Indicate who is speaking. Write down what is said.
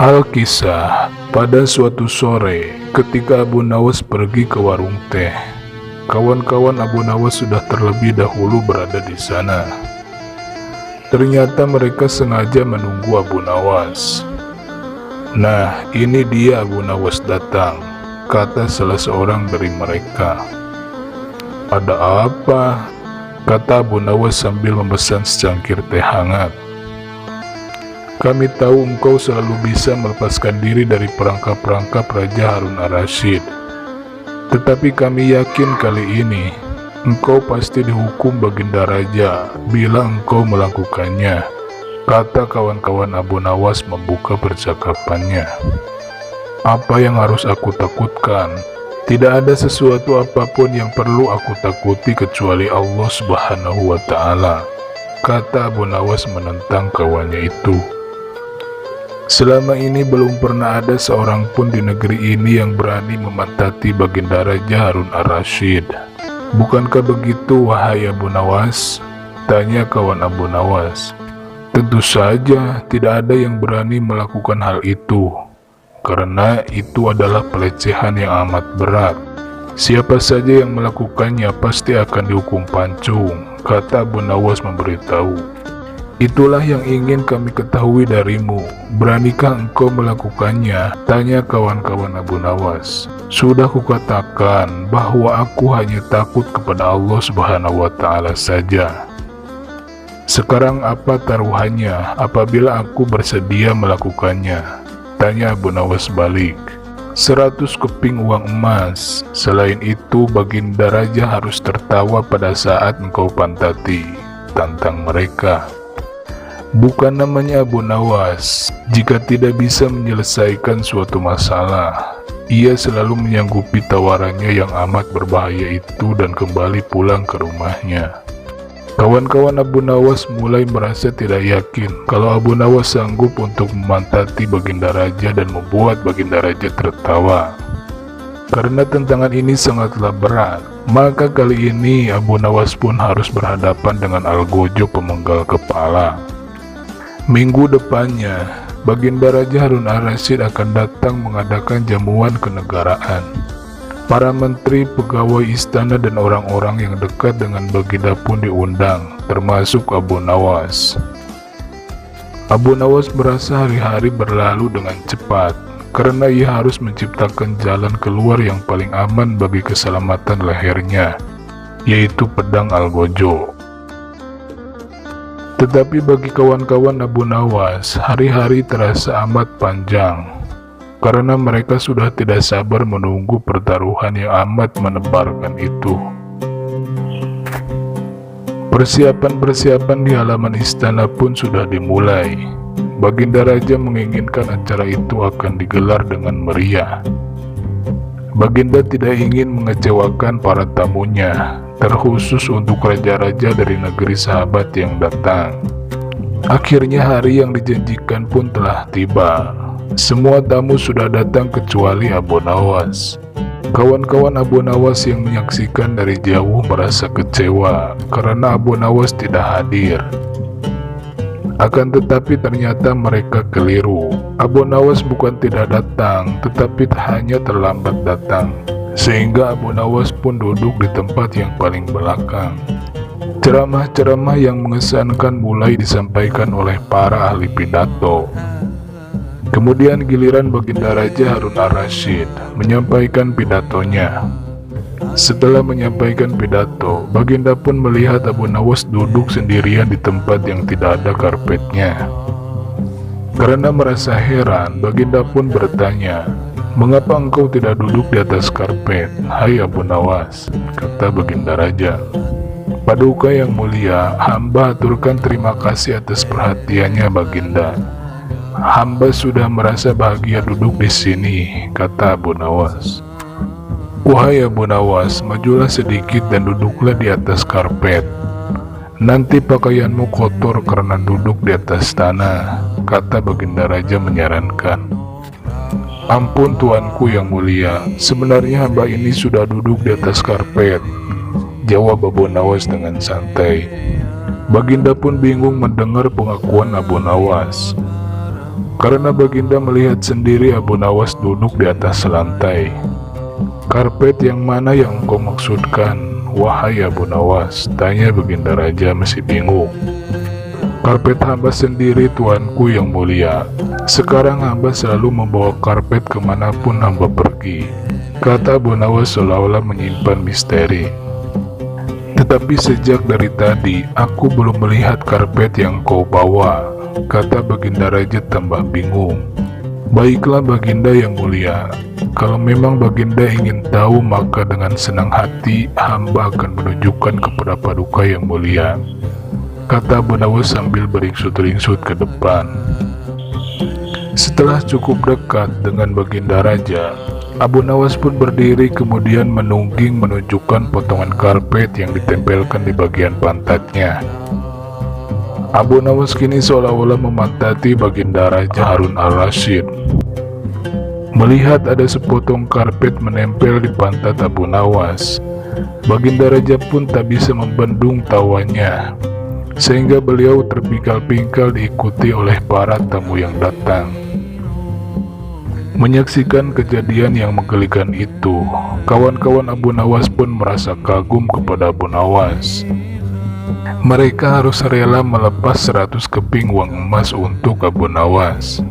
Speaker 1: Alkisah, pada suatu sore ketika Abu Nawas pergi ke warung teh, kawan-kawan Abu Nawas sudah terlebih dahulu berada di sana. Ternyata mereka sengaja menunggu Abu Nawas. "Nah, ini dia Abu Nawas datang," kata salah seorang dari mereka. "Ada apa?" kata Abu Nawas sambil memesan secangkir teh hangat. "Kami tahu engkau selalu bisa melepaskan diri dari perangkap-perangkap Raja Harun ar-Rasyid. Tetapi kami yakin kali ini engkau pasti dihukum Baginda Raja bila engkau melakukannya," kata kawan-kawan Abu Nawas membuka percakapannya. "Apa yang harus aku takutkan? Tidak ada sesuatu apapun yang perlu aku takuti kecuali Allah Subhanahu wa Ta'ala," kata Abu Nawas menentang kawannya itu. "Selama ini belum pernah ada seorang pun di negeri ini yang berani memantati Baginda Raja Harun ar-Rasyid. Bukankah begitu, wahai Abu Nawas?" tanya kawan Abu Nawas. "Tentu saja tidak ada yang berani melakukan hal itu, karena itu adalah pelecehan yang amat berat. Siapa saja yang melakukannya pasti akan dihukum pancung," kata Abu Nawas memberitahu. "Itulah yang ingin kami ketahui darimu. Beranikah engkau melakukannya?" tanya kawan-kawan Abu Nawas. "Sudah kukatakan bahwa aku hanya takut kepada Allah Subhanahu wa Ta'ala saja. Sekarang apa taruhannya apabila aku bersedia melakukannya?" tanya Abu Nawas balik. 100 keping uang emas. Selain itu, Baginda Raja harus tertawa pada saat engkau pantati," tantang mereka. Bukan namanya Abu Nawas jika tidak bisa menyelesaikan suatu masalah. Ia selalu menyanggupi tawarannya yang amat berbahaya itu dan kembali pulang ke rumahnya. Kawan-kawan Abu Nawas mulai merasa tidak yakin kalau Abu Nawas sanggup untuk memantati Baginda Raja dan membuat Baginda Raja tertawa. Karena tantangan ini sangatlah berat, maka kali ini Abu Nawas pun harus berhadapan dengan Algojo pemenggal kepala. Minggu depannya, Baginda Raja Harun ar-Rasyid akan datang mengadakan jamuan kenegaraan. Para menteri, pegawai istana, dan orang-orang yang dekat dengan Baginda pun diundang, termasuk Abu Nawas. Abu Nawas merasa hari-hari berlalu dengan cepat, karena ia harus menciptakan jalan keluar yang paling aman bagi keselamatan lehernya, yaitu pedang Algojo. Tetapi bagi kawan-kawan Abu Nawas, hari-hari terasa amat panjang, karena mereka sudah tidak sabar menunggu pertaruhan yang amat menebarkan itu. Persiapan-persiapan di halaman istana pun sudah dimulai. Baginda Raja menginginkan acara itu akan digelar dengan meriah. Baginda tidak ingin mengecewakan para tamunya, terkhusus untuk raja-raja dari negeri sahabat yang datang. Akhirnya hari yang dijanjikan pun telah tiba. Semua tamu sudah datang kecuali Abu Nawas. Kawan-kawan Abu Nawas yang menyaksikan dari jauh merasa kecewa karena Abu Nawas tidak hadir. Akan tetapi ternyata mereka keliru. Abu Nawas bukan tidak datang, tetapi hanya terlambat datang, sehingga Abu Nawas pun duduk di tempat yang paling belakang. Ceramah-ceramah yang mengesankan mulai disampaikan oleh para ahli pidato. Kemudian giliran Baginda Raja Harun ar-Rasyid menyampaikan pidatonya. Setelah menyampaikan pidato, Baginda pun melihat Abu Nawas duduk sendirian di tempat yang tidak ada karpetnya. Karena merasa heran, Baginda pun bertanya, "Mengapa engkau tidak duduk di atas karpet, hai Abu Nawas?" kata Baginda Raja. "Paduka yang mulia, hamba aturkan terima kasih atas perhatiannya Baginda. Hamba sudah merasa bahagia duduk di sini," kata Abu Nawas. "Wahai Abu Nawas, majulah sedikit dan duduklah di atas karpet. Nanti pakaianmu kotor karena duduk di atas tanah," kata Baginda Raja menyarankan. "Ampun tuanku yang mulia, sebenarnya hamba ini sudah duduk di atas karpet," jawab Abu Nawas dengan santai. Baginda pun bingung mendengar pengakuan Abu Nawas. karena Baginda melihat sendiri Abu Nawas duduk di atas lantai. "Karpet yang mana yang engkau maksudkan, wahai Abu Nawas?" tanya Baginda Raja masih bingung. "Karpet hamba sendiri, tuanku yang mulia. Sekarang hamba selalu membawa karpet kemanapun hamba pergi," kata Abu Nawas seolah-olah menyimpan misteri. "Tetapi sejak dari tadi, aku belum melihat karpet yang kau bawa," kata Baginda Raja tambah bingung. "Baiklah Baginda yang mulia, kalau memang Baginda ingin tahu, maka dengan senang hati hamba akan menunjukkan kepada Paduka yang mulia," kata Abu Nawas sambil beringsut-ringsut ke depan. Setelah cukup dekat dengan Baginda Raja, Abu Nawas pun berdiri kemudian menungging menunjukkan potongan karpet yang ditempelkan di bagian pantatnya. Abu Nawas kini seolah-olah memantati Baginda Raja Harun al-Rasyid. Melihat ada sepotong karpet menempel di pantat Abu Nawas, Baginda Raja pun tak bisa membendung tawanya, sehingga beliau terpingkal-pingkal diikuti oleh para tamu yang datang. Menyaksikan kejadian yang menggelikan itu, kawan-kawan Abu Nawas pun merasa kagum kepada Abu Nawas. Mereka harus rela melepas 100 keping uang emas untuk Abu Nawas.